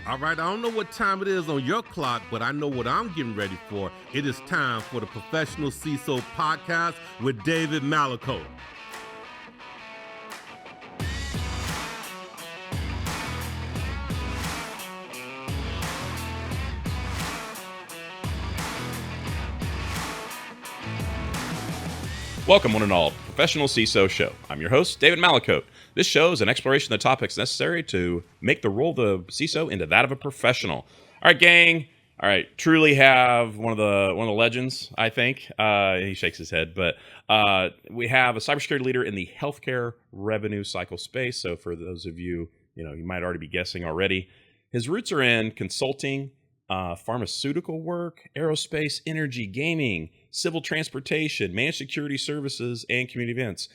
All right, I don't know what time it is on your clock, but I know what I'm getting ready for. It is time for the Professional CISO Podcast with David Malicoat. Welcome, one and all, to the Professional CISO Show. I'm your host, David Malicoat. This show is an exploration of the topics necessary to make the role of the CISO into that of a professional. All right, gang. All right, truly have one of the legends, I think. He shakes his head, but we have a cybersecurity leader in the healthcare revenue cycle space. So for those of you, you might already be guessing already. His roots are in consulting, pharmaceutical work, aerospace, energy, gaming, civil transportation, managed security services, and community events.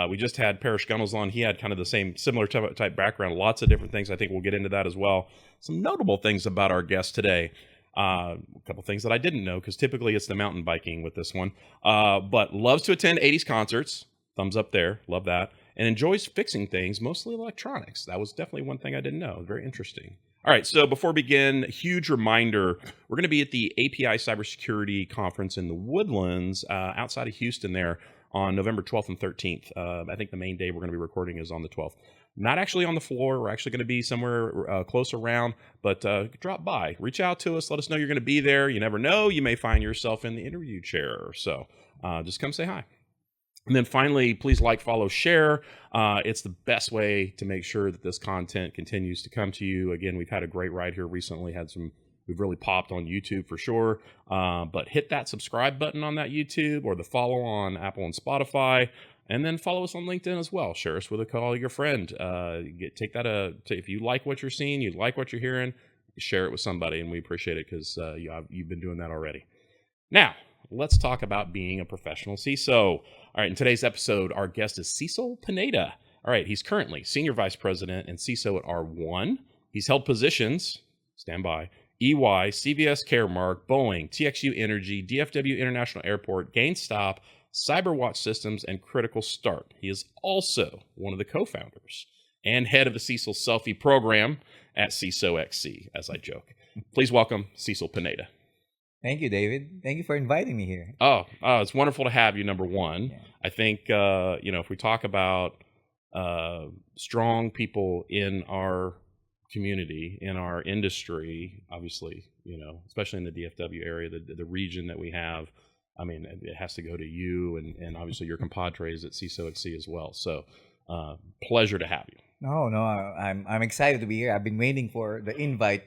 We just had Parrish Gunnels on. He had kind of the similar type background, lots of different things. I think we'll get into that as well. Some notable things about our guest today. A couple things that I didn't know, because typically it's the mountain biking with this one. But loves to attend 80s concerts. Thumbs up there. Love that. And enjoys fixing things, mostly electronics. That was definitely one thing I didn't know. Very interesting. All right, so before we begin, huge reminder, we're going to be at the API Cybersecurity Conference in the Woodlands outside of Houston there on November 12th and 13th. I think the main day we're going to be recording is on the 12th. Not actually on the floor. We're actually going to be somewhere close around, but drop by. Reach out to us. Let us know you're going to be there. You never know. You may find yourself in the interview chair. So just come say hi. And then finally, please like, follow, share. It's the best way to make sure that this content continues to come to you. Again, we've had a great ride here recently. We've really popped on YouTube for sure. But hit that subscribe button on that YouTube or the follow on Apple and Spotify. And then follow us on LinkedIn as well. Share us with a call your friend. If you like what you're seeing, you like what you're hearing, share it with somebody. And we appreciate it because you've been doing that already. Now, let's talk about being a professional CISO. All right, in today's episode, our guest is Cecil Pineda. All right, he's currently Senior Vice President and CISO at R1. He's held positions, stand by, EY, CVS Caremark, Boeing, TXU Energy, DFW International Airport, GameStop, CyberWatch Systems, and Critical Start. He is also one of the co-founders and head of the Cecil Selfie program at CISO XC, as I joke. Please welcome Cecil Pineda. Thank you, David. Thank you for inviting me here. It's wonderful to have you, number one. Yeah. I think, if we talk about strong people in our community, in our industry, obviously, especially in the DFW area, the region that we have, I mean, it has to go to you and obviously your compadres at CISO XC as well. So pleasure to have you. No, I'm excited to be here. I've been waiting for the invite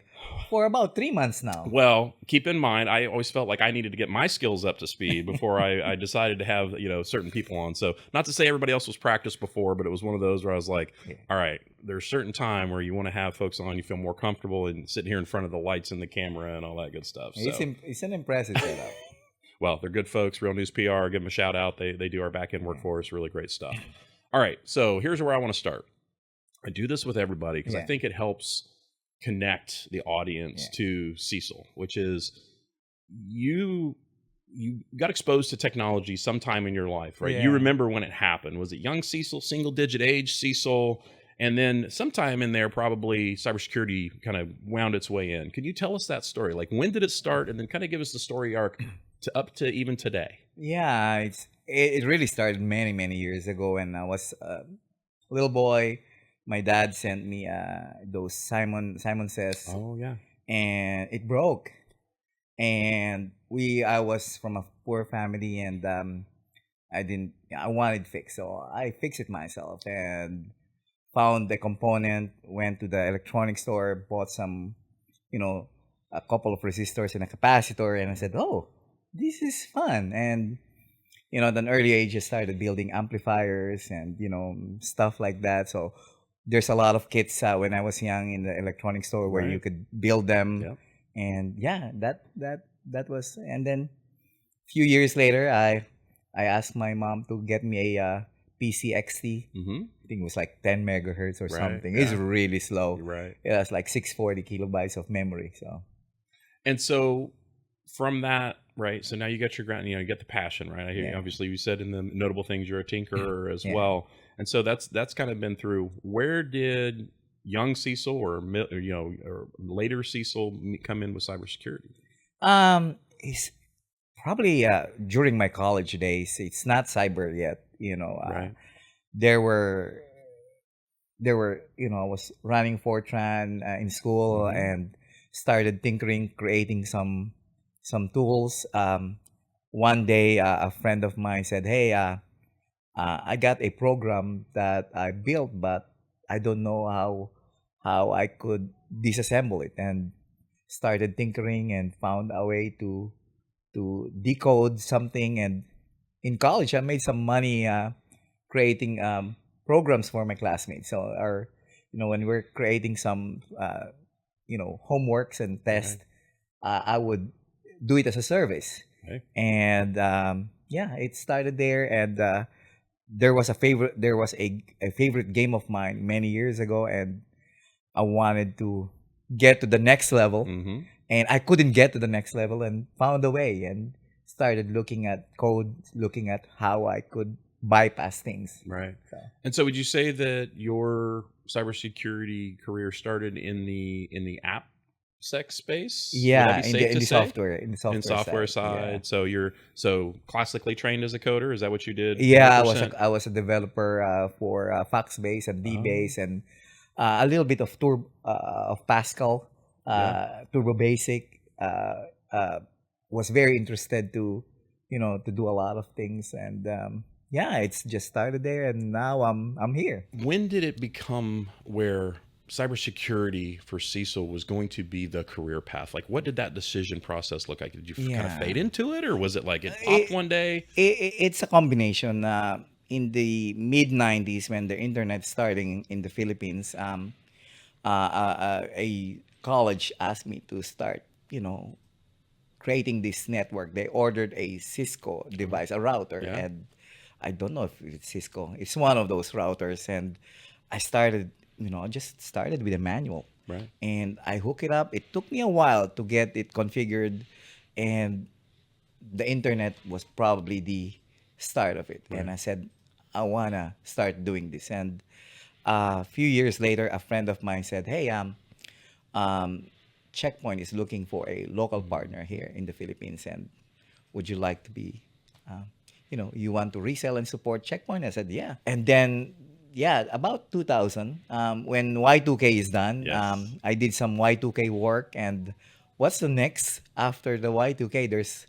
for about 3 months now. Well, keep in mind, I always felt like I needed to get my skills up to speed before I decided to have, certain people on. So not to say everybody else was practiced before, but it was one of those where I was like, all right, there's a certain time where you want to have folks on, you feel more comfortable and sitting here in front of the lights and the camera and all that good stuff. So. It's an impressive setup. Well, they're good folks. Real News PR, give them a shout out. They do our back end work for us. Really great stuff. All right, so here's where I want to start. I do this with everybody because I think it helps connect the audience to Cecil, which is you got exposed to technology sometime in your life, right? You remember when it happened. Was it young Cecil, single digit age Cecil? And then sometime in there, probably cybersecurity kind of wound its way in. Can you tell us that story? Like, when did it start? And then kind of give us the story arc up to even today. Yeah, it really started many, many years ago when I was a little boy. My dad sent me those Simon Says. Oh yeah. And it broke. And I was from a poor family, and I wanted fixed, so I fixed it myself and found the component. Went to the electronics store, bought some, a couple of resistors and a capacitor, and I said, "Oh, this is fun." And at an early age, I started building amplifiers and stuff like that. So there's a lot of kits when I was young in the electronics store where you could build them. Yep. And that was, and then a few years later, I asked my mom to get me a PC XT. Mm-hmm. I think it was like 10 megahertz or something. It's really slow. Right. It was like 640 kilobytes of memory. So from that, right? So now you got your ground, you get the passion, right? I hear obviously you said in the notable things you're a tinkerer as well. And so that's kind of been through. Where did young Cecil or or later Cecil come in with cybersecurity? It's probably during my college days. It's not cyber yet. Right. There were I was running Fortran in school Mhm. and started tinkering, creating some tools. One day, a friend of mine said, "Hey, I got a program that I built, but I don't know how I could disassemble it." And started tinkering and found a way to decode something. And in college, I made some money creating programs for my classmates. So, our when we're creating some homeworks and tests, I would do it as a service. Okay. And yeah, it started there. And there was a favorite game of mine many years ago, and I wanted to get to the next level, Mm-hmm. and I couldn't get to the next level, and found a way and started looking at code, looking at how I could bypass things. Right. So, And so, would you say that your cybersecurity career started in the app sec space? Would that yeah, be safe in to the say? software In software side. Yeah. side. So you're classically trained as a coder. Is that what you did? Yeah, 100%? I was a developer for Fox Base and D Oh, Base, and a little bit of of Pascal, yeah. Turbo Basic. Was very interested to to do a lot of things, and yeah, it's just started there, and now I'm here. When did it become where cybersecurity for CISO was going to be the career path? Like, what did that decision process look like? Did you kind of fade Yeah, into it, or was it like it popped it, one day? it's a combination. In the mid '90s, when the internet starting in the Philippines, a college asked me to start, creating this network. They ordered a Cisco device, a router, Yeah. and I don't know if it's Cisco. It's one of those routers, and I started, just started with a manual, Right. and I hook it up. It took me a while to get it configured, and the internet was probably the start of it. And Right. I said, I wanna start doing this. And a few years later, a friend of mine said, "Hey, um, Checkpoint is looking for a local partner here in the Philippines, and would you like to be, um, you want to resell and support Checkpoint?" I said, "Yeah." And then, yeah, about 2000, when Y2K is done, Yes. I did some Y2K work. And what's the next after the Y2K? There's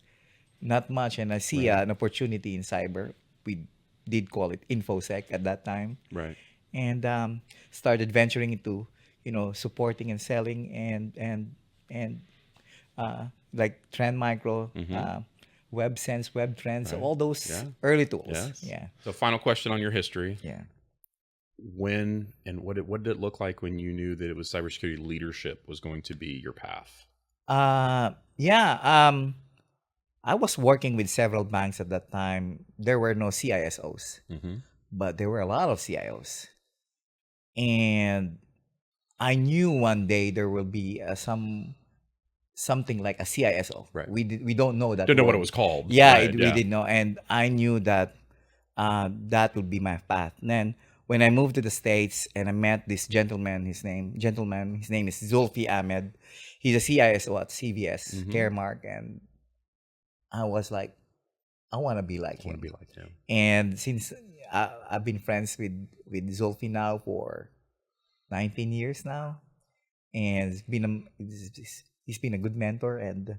not much, and I see Right. an opportunity in cyber. We did call it InfoSec at that time, Right. and started venturing into supporting and selling, and like Trend Micro, Mm-hmm. WebSense, WebTrends, Right. all those Yeah. early tools. Yes. Yeah, So, final question on your history: yeah. when and what did it look like when you knew that it was cybersecurity leadership was going to be your path? Yeah. I was working with several banks at that time. There were no CISOs, Mm-hmm. but there were a lot of CIOs, and I knew one day there will be something like a CISO. Right. We don't know that Didn't know what it word. was called. Yeah, Right. we Yeah. didn't know, and I knew that that would be my path. And then when I moved to the States and I met this his name is Zulfi Ahmed. He's a CISO at CVS Mm-hmm. Caremark, and I was like, I want to be like I want to him. be like him. And since I've been friends with Zulfi now for 19 years now, and he's been a good mentor, and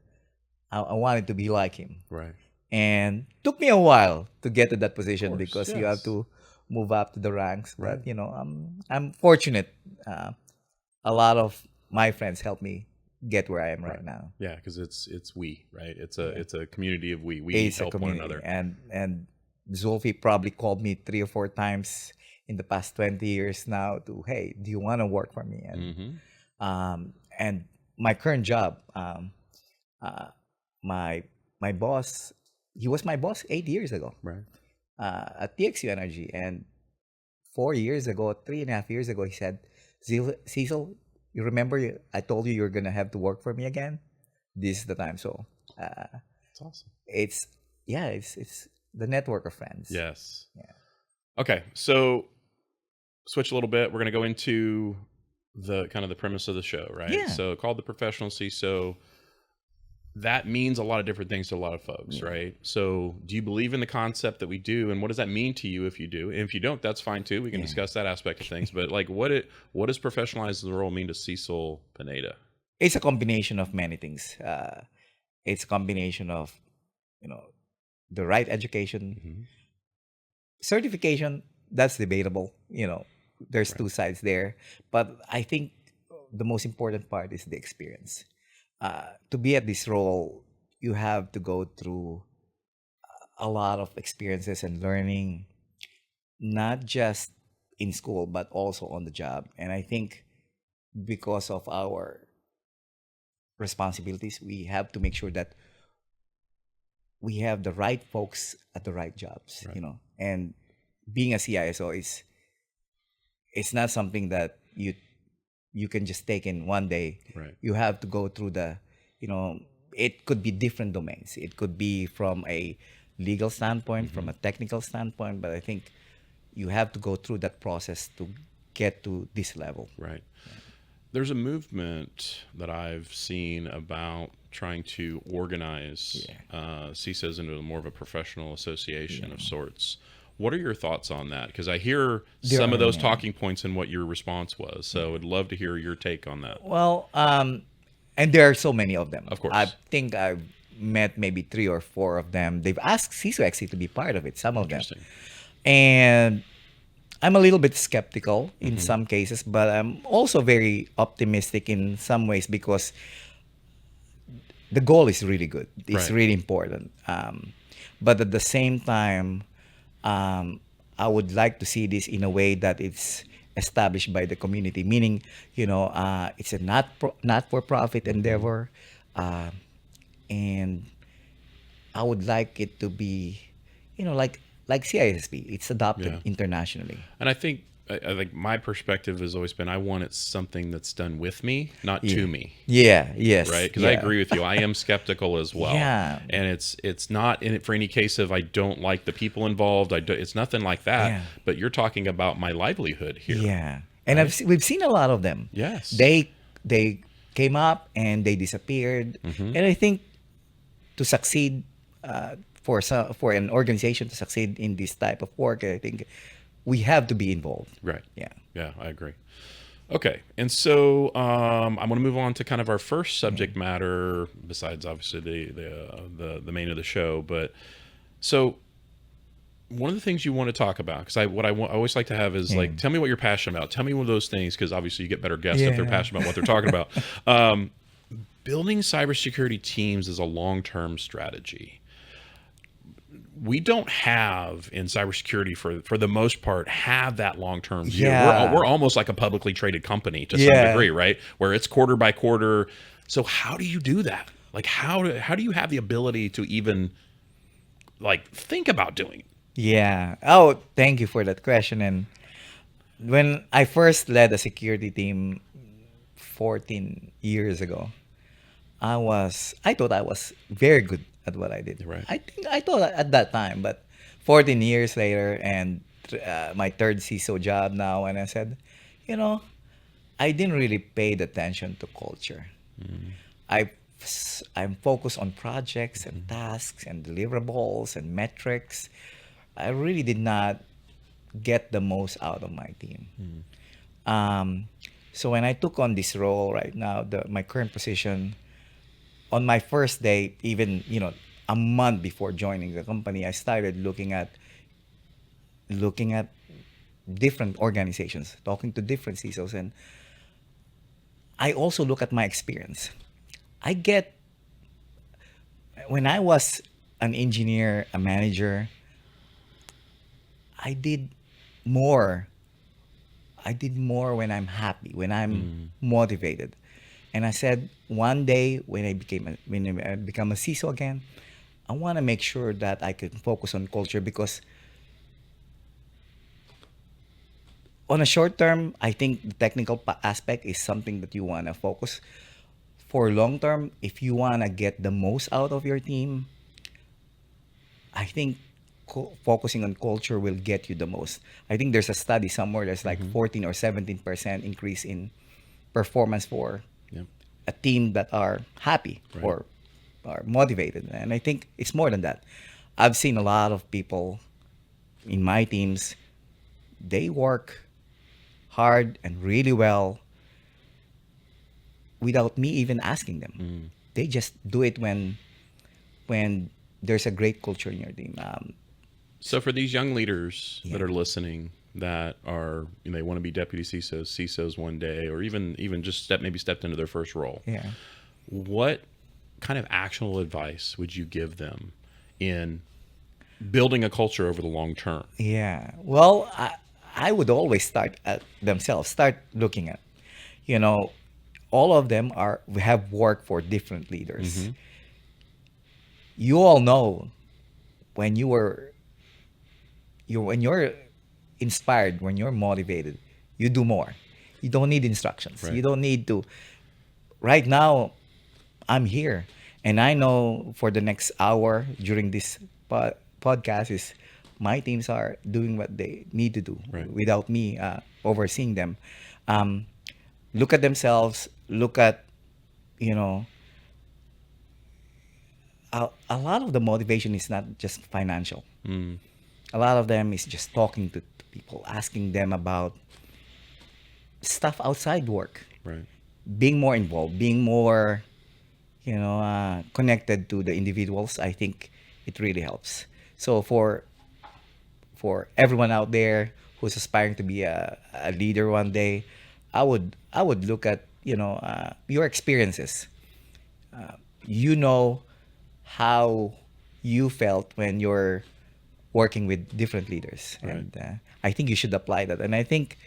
I wanted to be like him. Right. And took me a while to get to that position, Course, because you have yes. to move up to the ranks. Right. But I'm fortunate. A lot of my friends helped me get where I am right now. Yeah, because it's we, right? It's Yeah. it's a community of we. We It's a help one community, another. and Zulfi probably called me 3 or 4 times in the past 20 years now to, "Hey, do you want to work for me?" Mm-hmm. And my current job, uh, my my boss, he was my boss 8 years ago Right. at TXU Energy, and 4 years ago, 3.5 years ago, he said, Cecil, you remember I told you you're gonna have to work for me again. This is the time." So It's awesome. it's it's the network of friends. Yes. Yeah. Okay, so switch a little bit. We're going to go into the kind of the premise of the show, right? Yeah. So called the professional CISO. That means a lot of different things to a lot of folks, right? So do you believe in the concept that we do, and what does that mean to you if you do? And if you don't, that's fine too. We can discuss that aspect of things. But like, what does professionalizing the role mean to Cecil Pineda? It's a combination of many things. It's a combination of, the right education, certification. That's debatable. There's two sides there, but I think the most important part is the experience. To be at this role, you have to go through a lot of experiences and learning, not just in school, but also on the job. And I think because of our responsibilities, we have to make sure that we have the right folks at the right jobs, and being a CISO it's not something that you can just take in one day. Right. You have to go through it could be different domains. It could be from a legal standpoint, from a technical standpoint, but I think you have to go through that process to get to this level. Right. There's a movement that I've seen about trying to organize CISOs into more of a professional association of sorts. What are your thoughts on that? Because I hear some of those talking points in what your response was. So I'd love to hear your take on that. Well, and there are so many of them. Of course. I think I've met maybe 3 or 4 of them. They've asked CISO XC to be part of it, some of them. And I'm a little bit skeptical in some cases, but I'm also very optimistic in some ways because the goal is really good. It's really important. But at the same time, I would like to see this in a way that it's established by the community, meaning, it's a not-for-profit endeavor. And I would like it to be, like CISP. It's adopted internationally. And I think my perspective has always been I want it something that's done with me, not to me. Yeah. Yes. Right. Because I agree with you. I am skeptical as well. Yeah. And it's not in it for any case of I don't like the people involved. It's nothing like that. Yeah. But you're talking about my livelihood here. Yeah. And we've seen a lot of them. Yes. They came up and they disappeared. And I think to succeed, for an organization to succeed in this type of work, I think we have to be involved. Right. Yeah. Yeah, I agree. Okay. And so I want to move on to kind of our first subject matter, besides obviously the main of the show. But so one of the things you want to talk about, because I always like to have is like, tell me what you're passionate about. Tell me one of those things, because obviously you get better guests if they're passionate about what they're talking about. Building cybersecurity teams is a long-term strategy. We don't have in cybersecurity for the most part have that long-term view. We're almost like a publicly traded company to some degree, right? Where it's quarter by quarter. So how do you do that? Like how do you have the ability to even like think about doing it? Yeah. Oh, thank you for that question. And when I first led a security team 14 years ago, I thought I was very good at what I did. Right. I thought at that time, but 14 years later and my third CISO job now, and I said, I didn't really pay attention to culture. I'm focused on projects and tasks and deliverables and metrics. I really did not get the most out of my team. So when I took on this role right now, my current position, on my first day, even a month before joining the company, I started looking at different organizations, talking to different CISOs, and I also look at my experience. When I was an engineer, a manager, I did more when I'm happy, when I'm motivated. And I said, one day when I become a CISO again, I want to make sure that I can focus on culture, because on a short term, I think the technical aspect is something that you want to focus. For long term, if you want to get the most out of your team, I think focusing on culture will get you the most. I think there's a study somewhere that's like 14 or 17% increase in performance for Yep. a team that are happy Right. or are motivated. And I think it's more than that. I've seen a lot of people in my teams, they work hard and really well without me even asking them. They just do it when there's a great culture in your team. So for these young leaders that Yeah. are listening, that are, they want to be deputy CISOs, CISOs one day, or even just stepped into their first role. Yeah. What kind of actionable advice would you give them in building a culture over the long term? Yeah. Well, I would always start at themselves. Start looking at, all of them have worked for different leaders. You all know when when you're inspired, when you're motivated, you do more. You don't need instructions. Right. You don't need to. Right now, I'm here, and I know for the next hour during this podcast is my teams are doing what they need to do Right. without me overseeing them. Look at themselves. Look at, a lot of the motivation is not just financial. A lot of them is just talking to people, asking them about stuff outside work, Right. being more involved, being more, connected to the individuals. I think it really helps. So for everyone out there who's aspiring to be a leader one day, I would look at your experiences. You know how you felt when you're working with different leaders, Right. and I think you should apply that. And I think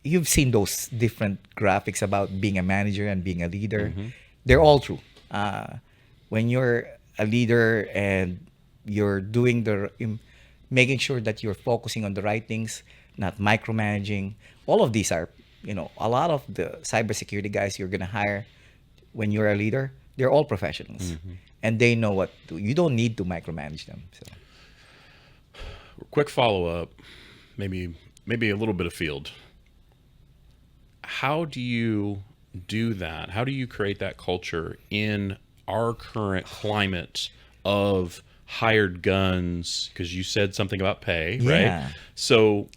you've seen those different graphics about being a manager and being a leader. They're all true. When you're a leader and you're doing making sure that you're focusing on the right things, not micromanaging. All of these are, a lot of the cybersecurity guys you're gonna hire when you're a leader, they're all professionals, and they know what to. You don't need to micromanage them. So. Quick follow up, maybe a little bit of field. How do you do that? How do you create that culture in our current climate of hired guns? Because you said something about pay, Yeah. right? So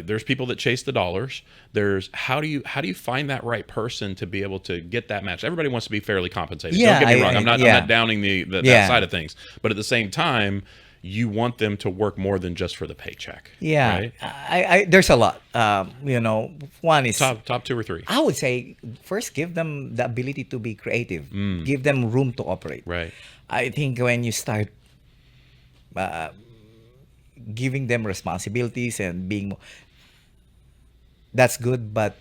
there's people that chase the dollars. There's how do you find that right person to be able to get that match? Everybody wants to be fairly compensated. Yeah, Don't get me wrong. I'm not downing that Yeah. side of things, but at the same time, you want them to work more than just for the paycheck. Yeah, right? I there's a lot. One is Top 2 or 3. I would say first give them the ability to be creative. Give them room to operate. Right. I think when you start giving them responsibilities and being, that's good. But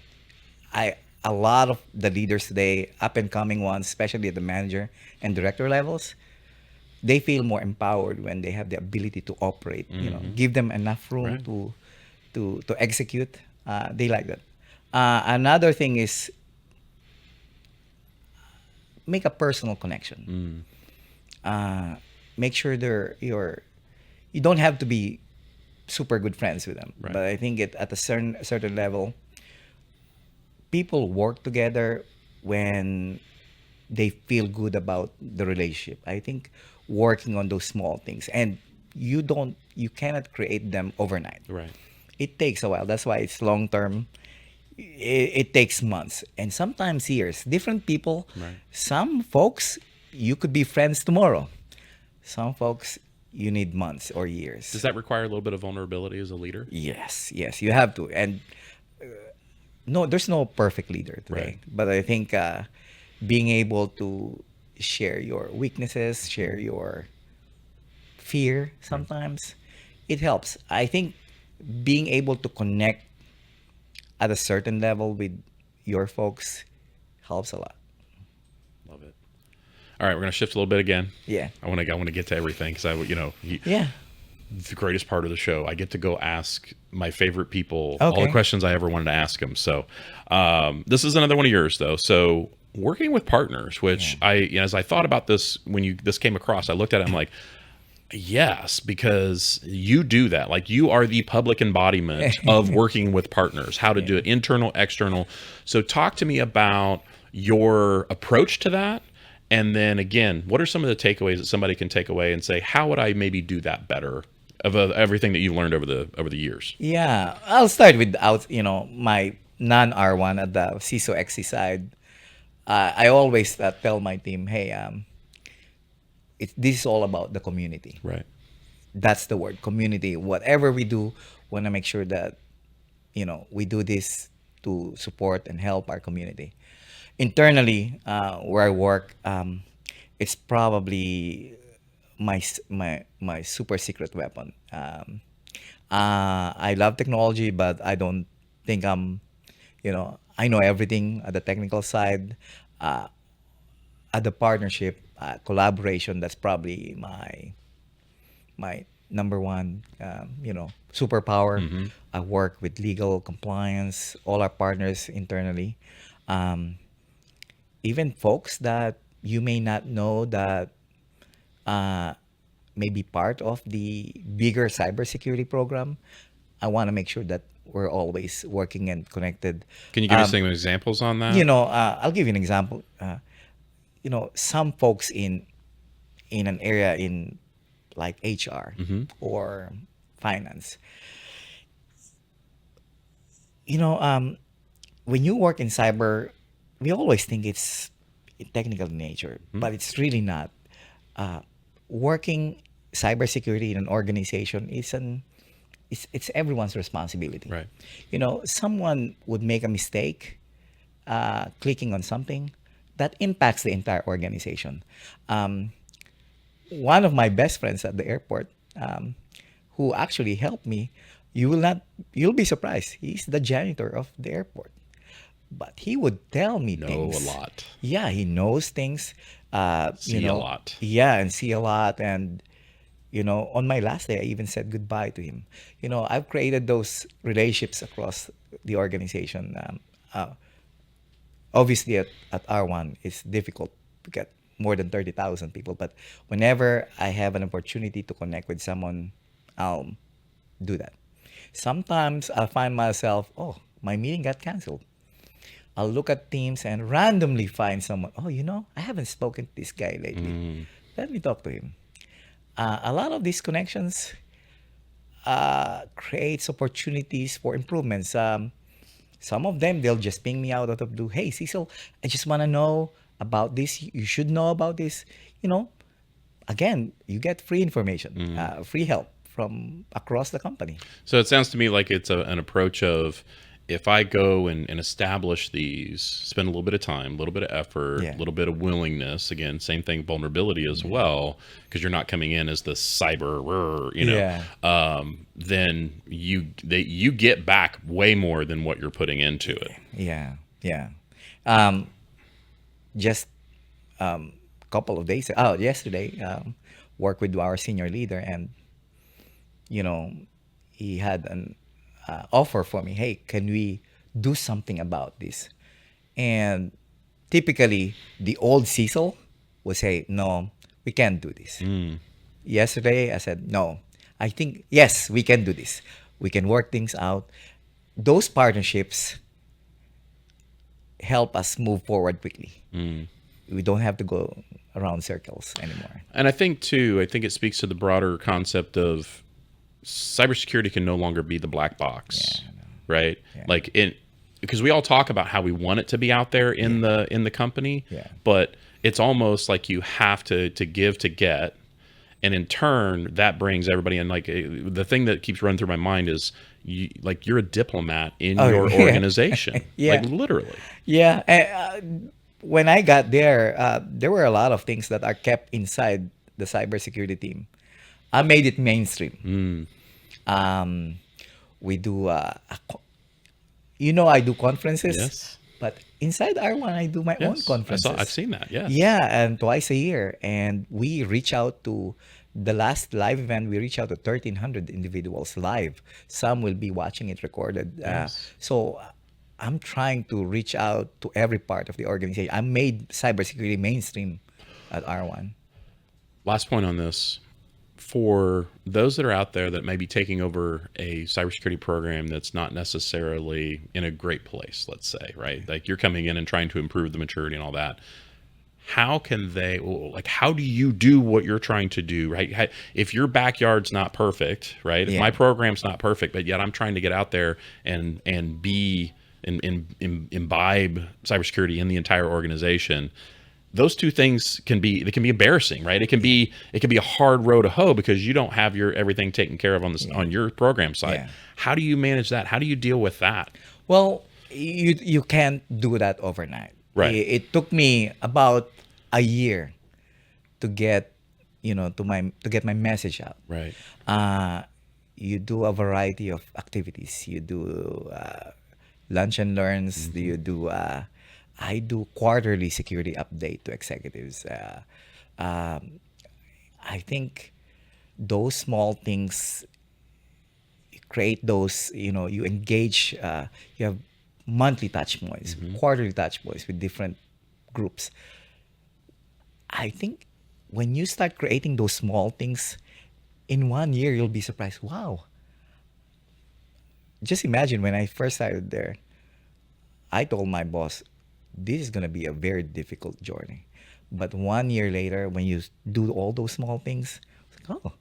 a lot of the leaders today, up and coming ones, especially at the manager and director levels, they feel more empowered when they have the ability to operate. Give them enough room Right. to execute. They like that. Another thing is make a personal connection. Make sure you don't have to be super good friends with them, Right. but I think at a certain level, people work together when they feel good about the relationship. I think working on those small things, and you cannot create them overnight. Right. It takes a while. That's why it's long term. It takes months and sometimes years. Different people. Right. Some folks you could be friends tomorrow. Some folks you need months or years. Does that require a little bit of vulnerability as a leader? Yes, you have to. And no, there's no perfect leader today. Right. But I think being able to share your weaknesses, share your fear sometimes, it helps. I think being able to connect at a certain level with your folks helps a lot. Love it. All right, we're going to shift a little bit again. Yeah. I want to get to everything because Yeah. the greatest part of the show. I get to go ask my favorite people all the Okay. questions I ever wanted to ask them. So this is another one of yours, though. So working with partners, which as I thought about this when this came across, I looked at it. I'm like, Yes, because you do that. Like you are the public embodiment of working with partners, how to do it internal, external. So talk to me about your approach to that. And then again, what are some of the takeaways that somebody can take away and say, how would I maybe do that better of everything that you've learned over the years? Yeah, I'll start with my non R1 at the CISO XC side. I always tell my team, hey, this is all about the community. Right. That's the word, community. Whatever we do, want to make sure that we do this to support and help our community. Internally, where I work, it's probably my super secret weapon. I love technology, but I don't think I know everything at the technical side. At the partnership, collaboration, that's probably my number one, superpower. I work with legal compliance, all our partners internally, even folks that you may not know that may be part of the bigger cybersecurity program. I want to make sure that we're always working and connected. Can you give me some examples on that? I'll give you an example. Some folks in an area in like HR or finance. When you work in cyber, we always think it's technical in nature, but it's really not. Working cybersecurity in an organization it's everyone's responsibility. Right. Someone would make a mistake, clicking on something that impacts the entire organization. One of my best friends at the airport, who actually helped me, you'll be surprised. He's the janitor of the airport, but he would tell me things. Know a lot. Yeah, he knows things. See a lot. Yeah, and see a lot. And on my last day, I even said goodbye to him. I've created those relationships across the organization. Obviously, at R1, it's difficult to get more than 30,000 people. But whenever I have an opportunity to connect with someone, I'll do that. Sometimes I'll find myself, oh, my meeting got canceled. I'll look at Teams and randomly find someone, oh, I haven't spoken to this guy lately. Let me talk to him. A lot of these connections creates opportunities for improvements. Some of them, they'll just ping me out of the blue. Hey, Cecil, I just want to know about this. You should know about this. Again, you get free information, free help from across the company. So it sounds to me like it's an approach of, if I go and establish these, spend a little bit of time, a little bit of effort, a little bit of willingness, again, same thing, vulnerability as well, because you're not coming in as the cyber, then you get back way more than what you're putting into it. Yeah. Just couple of days, yesterday, worked with our senior leader, and he had an offer for me. Hey, can we do something about this? And typically, the old Cecil would say, no, we can't do this. Yesterday, I said, no, I think, yes, we can do this. We can work things out. Those partnerships help us move forward quickly. We don't have to go around circles anymore. And I think it speaks to the broader concept of cybersecurity can no longer be the black box, right? Yeah. Like because we all talk about how we want it to be out there in the company, but it's almost like you have to give to get, and in turn that brings everybody in. Like the thing that keeps running through my mind is you're a diplomat in your organization, like literally. Yeah. When I got there, there were a lot of things that are kept inside the cybersecurity team. I made it mainstream. We do, I do conferences, but inside R1, I do my own conferences. I've seen that, Yeah, and twice a year. And we reach out to, the last live event, we reach out to 1,300 individuals live. Some will be watching it recorded. So I'm trying to reach out to every part of the organization. I made cybersecurity mainstream at R1. Last point on this. for those that are out there that may be taking over a cybersecurity program that's not necessarily in a great place, let's say, right? Like you're coming in and trying to improve the maturity and all that. How can they, like, how do you do what you're trying to do, right? If your backyard's not perfect, right? If my program's not perfect, but yet I'm trying to get out there and be and imbibe cybersecurity in the entire organization, those two things can be embarrassing, right? It can be a hard row to hoe because you don't have your everything taken care of on your program side. Yeah. How do you manage that? How do you deal with that? Well, you can't do that overnight. Right. It took me about a year to get to get my message out. Right. You do a variety of activities. You do lunch and learns. You do I do quarterly security update to executives. I think those small things create those, you engage, you have monthly touch points, quarterly touch points with different groups. I think when you start creating those small things, in 1 year, you'll be surprised. Wow. Just imagine when I first started there, I told my boss, this is going to be a very difficult journey. But 1 year later, when you do all those small things, it's like, oh,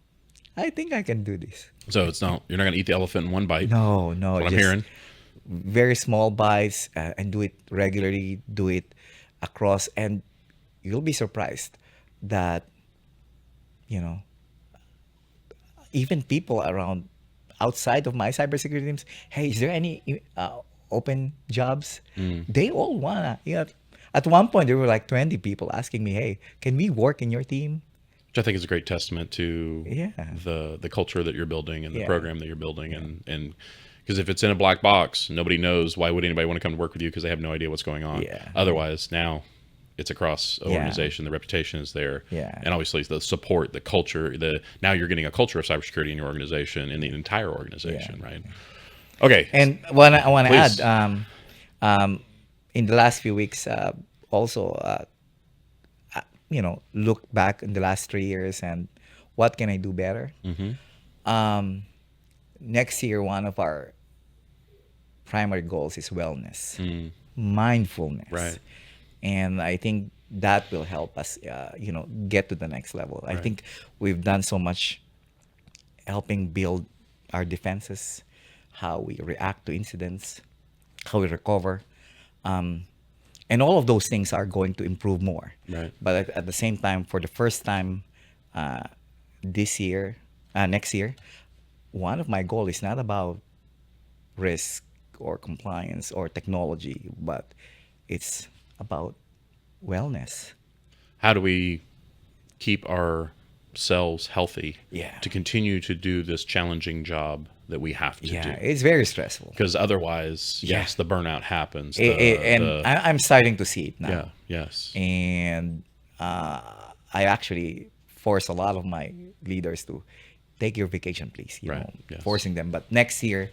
I think I can do this. So you're not going to eat the elephant in one bite. No. That's what I'm hearing. Very small bites and do it regularly, do it across, and you'll be surprised that, even people around outside of my cybersecurity teams, hey, is there any open jobs? They all wanna. At one point, there were like 20 people asking me, hey, can we work in your team? Which I think is a great testament to the culture that you're building and the program that you're building. And because if it's in a black box, nobody knows, why would anybody want to come to work with you? Because they have no idea what's going on. Otherwise, now it's across the organization, the reputation is there. And obviously the support, the culture, now you're getting a culture of cybersecurity in your organization, in the entire organization, right? Okay. And I want to add, in the last few weeks, also, look back in the last 3 years and what can I do better? Next year, one of our primary goals is wellness, mindfulness. Right. And I think that will help us, get to the next level. I think we've done so much helping build our defenses, how we react to incidents, how we recover. And all of those things are going to improve more. Right. But at the same time, for the first time next year, one of my goals is not about risk or compliance or technology, but it's about wellness. How do we keep ourselves healthy to continue to do this challenging job that we have to do? It's very stressful. Because otherwise, yes, the burnout happens. I'm starting to see it now. Yeah, yes. And I actually force a lot of my leaders to take your vacation, please. Forcing them. But next year,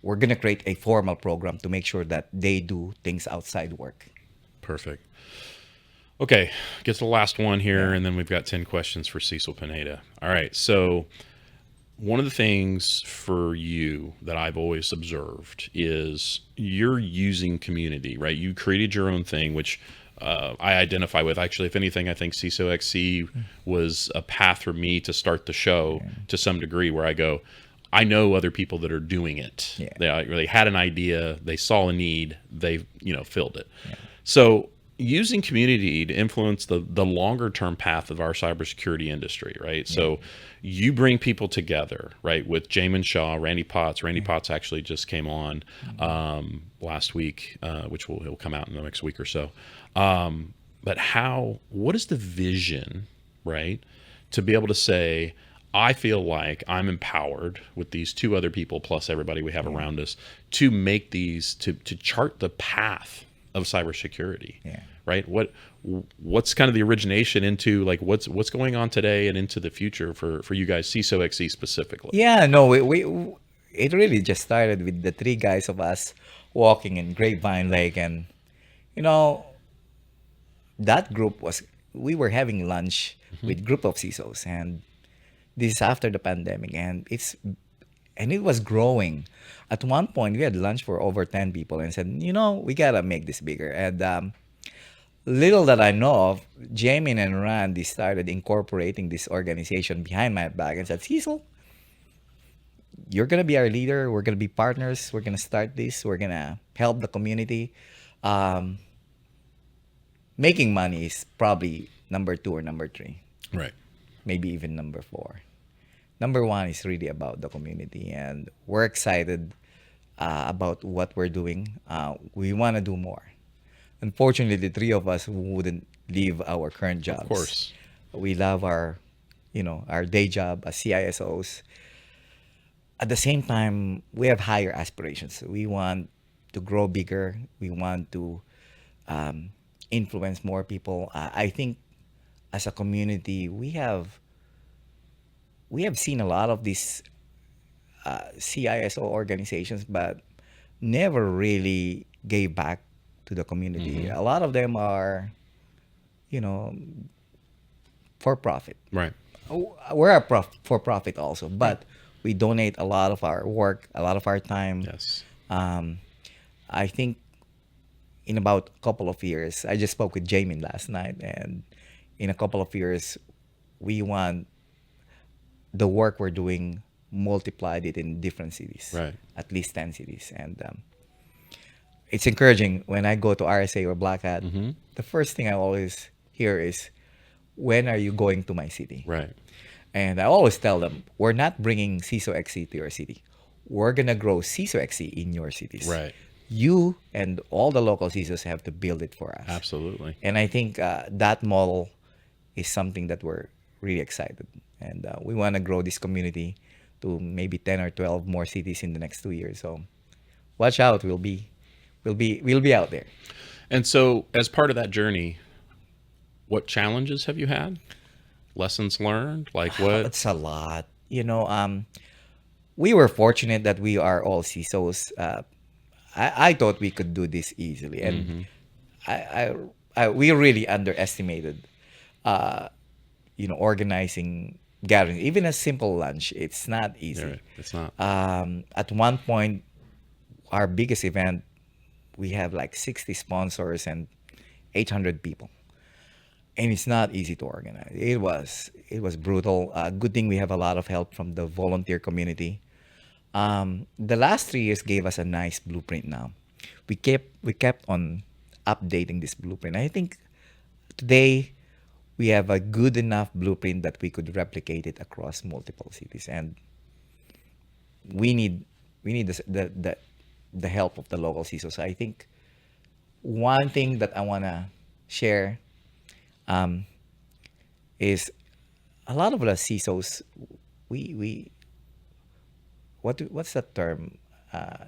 we're going to create a formal program to make sure that they do things outside work. Perfect. Okay, get to the last one here, and then we've got 10 questions for Cecil Pineda. All right, so one of the things for you that I've always observed is you're using community, right? You created your own thing, which I identify with. Actually, if anything, I think CISO XC was a path for me to start the show to some degree, where I go, I know other people that are doing it. They had an idea, they saw a need, they filled it. So using community to influence the longer term path of our cybersecurity industry, right? So you bring people together, right? With Jamin Shaw, Randy Potts. Randy Potts actually just came on last week, which he'll come out in the next week or so. But what is the vision, right? To be able to say, I feel like I'm empowered with these two other people plus everybody we have around us to make these, to chart the path of cybersecurity, right? What's kind of the origination into like what's going on today and into the future for you guys, CISO XC specifically? It really just started with the three guys of us walking in Grapevine Lake, and that group we were having lunch with group of CISOs, and This is after the pandemic, and it was growing. At one point, we had lunch for over 10 people and said, we gotta make this bigger. And little that I know of, Jamie and Randy started incorporating this organization behind my back and said, Cecil, you're gonna be our leader. We're gonna be partners. We're gonna start this. We're gonna help the community. Um, Making money is probably number 2 or number 3, Right. maybe even number 4. Number 1 is really about the community, and we're excited about what we're doing. We want to do more. Unfortunately, the 3 of us wouldn't leave our current jobs. Of course. We love our day job as CISOs. At the same time, we have higher aspirations. We want to grow bigger. We want to influence more people. I think as a community, we have seen a lot of these CISO organizations, but never really gave back to the community. A lot of them are, you know, for profit. Right. We're a for profit also, but we donate a lot of our work, a lot of our time. Yes. I think in about a couple of years, I just spoke with Jamie last night, and in a couple of years, we want the work we're doing multiplied it in different cities, Right. at least 10 cities. And it's encouraging when I go to RSA or Black Hat, the first thing I always hear is, when are you going to my city? Right. And I always tell them, we're not bringing CISO XC to your city. We're going to grow CISO XC in your cities. Right. You and all the local CISOs have to build it for us. Absolutely. And I think that model is something that we're really excited. And we want to grow this community to maybe 10 or 12 more cities in the next 2 years. So watch out. We'll be out there. And so, as part of that journey, what challenges have you had? Lessons learned? Like what? It's a lot. We were fortunate that we are all CISOs. I thought we could do this easily, and we really underestimated, organizing gatherings. Even a simple lunch, it's not easy. Right. It's not. At one point, our biggest event, we have like 60 sponsors and 800 people. And it's not easy to organize. It was brutal. Good thing we have a lot of help from the volunteer community. The last 3 years gave us a nice blueprint now. We kept on updating this blueprint. I think today we have a good enough blueprint that we could replicate it across multiple cities. And we need the help of the local CISOs. I think one thing that I want to share is a lot of the CISOs, what's the term,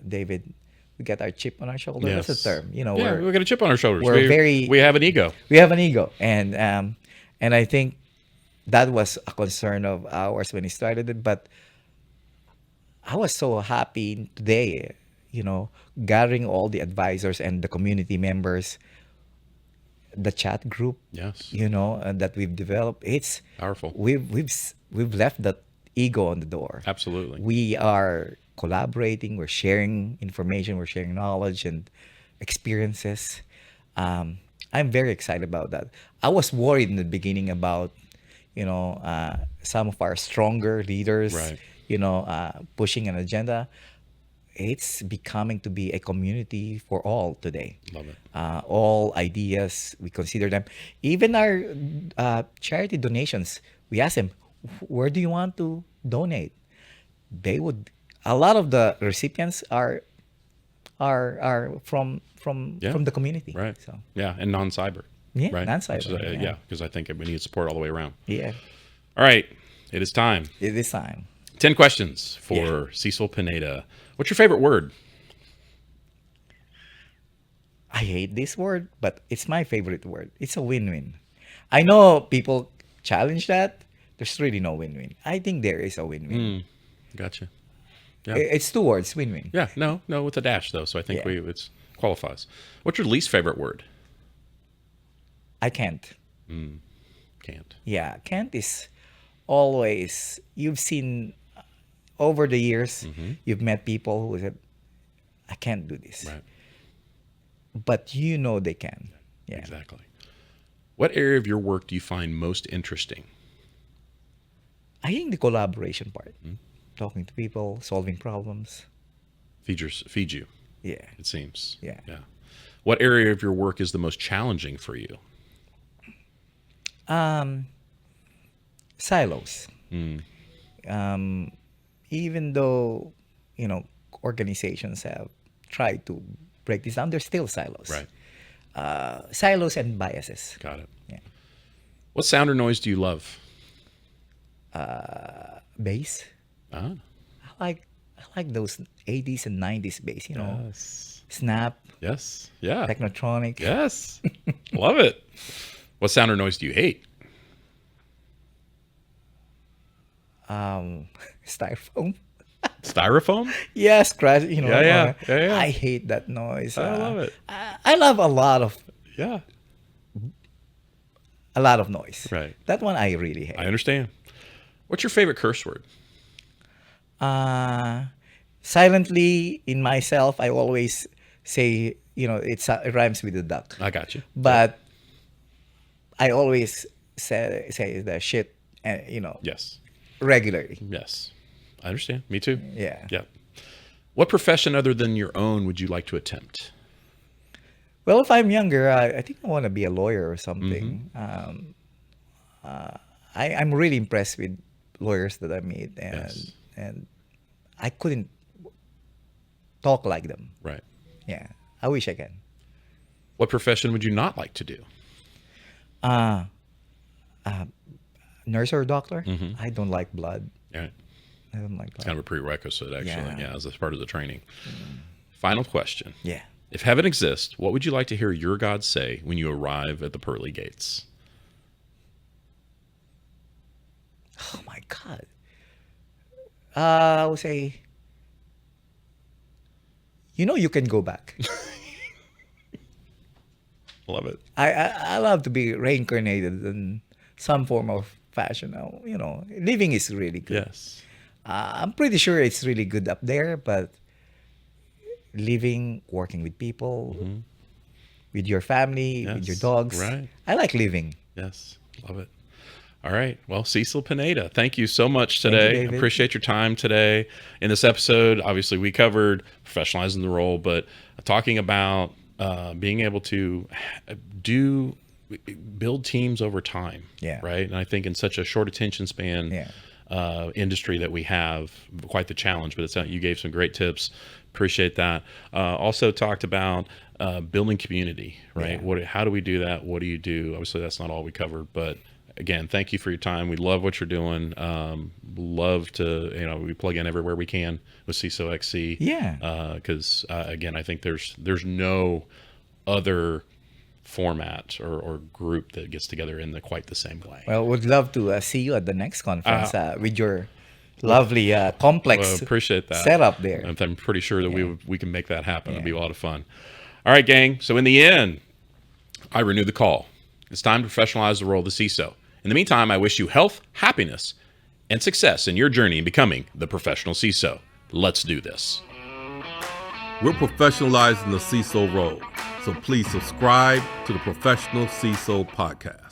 David? We got our chip on our shoulder. Yes. What's the term? We got a chip on our shoulders. We have an ego. We have an ego, and I think that was a concern of ours when we started it. But I was so happy today, gathering all the advisors and the community members, the chat group, Yes. that we've developed. It's Powerful. We've left that ego on the door. Absolutely. We are collaborating. We're sharing information. We're sharing knowledge and experiences. I'm very excited about that. I was worried in the beginning about, some of our stronger leaders, Right. pushing an agenda. It's becoming to be a community for all today. Love it. All ideas, we consider them. Even our charity donations, we ask them, where do you want to donate? A lot of the recipients are from the community. Right. So Yeah, and non-cyber. Yeah, right? non-cyber, yeah. Because I think we need support all the way around. yeah, All right, it is time. it is time. 10 questions for Cecil Pineda. What's your favorite word? I hate this word, but it's my favorite word. It's a win-win. I know people challenge that. There's really no win-win. I think there is a win-win. Gotcha. Yeah. It's 2 words, win-win. Yeah, no, with a dash though. So I think Yeah. it qualifies. What's your least favorite word? I can't. Can't. Yeah, can't is always, you've seen over the years, you've met people who said, I can't do this. Right. But you know they can. Yeah. Exactly. What area of your work do you find most interesting? I think the collaboration part, talking to people, solving problems. Feed you, Yeah. it seems. Yeah. What area of your work is the most challenging for you? Silos. Even though, organizations have tried to break this down, there's still silos. Right. Silos and biases. Got it. Yeah. What sound or noise do you love? Bass. Ah, I like those 80s and 90s bass, yes. Snap, Yes. Yeah. Technotronic. Yes. Love it. What sound or noise do you hate? Styrofoam. Styrofoam? Yes, crash. Yeah. I hate that noise. I love it. I love a lot of Yeah. noise. Right. That one I really hate. I understand. What's your favorite curse word? Silently in myself, I always say, it rhymes with the duck. I got you. But I always say the shit, Yes. regularly. Yes. I understand. Me too. Yeah. Yeah. What profession other than your own would you like to attempt? Well, if I'm younger, I think I want to be a lawyer or something. I'm really impressed with lawyers that I meet, and I couldn't talk like them. Right. Yeah, I wish I can. What profession would you not like to do? Nurse or doctor? I don't like blood. Yeah. I don't like It's blood. kind of a prerequisite, actually. Yeah. As a part of the training. Final question. Yeah. If heaven exists, what would you like to hear your God say when you arrive at the pearly gates? Oh my God. I would say, you can go back. Love it. I love to be reincarnated in some form of fashion. Living is really good. Yes. I'm pretty sure it's really good up there, but living, working with people, with your family, with your Yes, dogs. right. I like living. Yes. Love it. All right. Well, Cecil Pineda, thank you so much you, today. David. Appreciate your time today. In this episode, obviously, we covered professionalizing the role, but talking about being able to build teams over time. Yeah. Right. And I think in such a short attention span industry that we have, quite the challenge, but you gave some great tips. Appreciate that. Also talked about building community, right? Yeah. How do we do that? What do you do? Obviously, that's not all we covered, but again, thank you for your time. We love what you're doing. Love to, we plug in everywhere we can with CISO XC. Yeah. Because again, I think there's no other format or group that gets together in quite the same way. Well, would love to see you at the next conference with your lovely complex Well, appreciate that setup there. And I'm pretty sure that we can make that happen. It'll be a lot of fun. All right, gang. So in the end, I renew the call. It's time to professionalize the role of the CISO. In the meantime, I wish you health, happiness, and success in your journey in becoming the professional CISO. Let's do this. We're professionalizing the CISO role, so please subscribe to the Professional CISO podcast.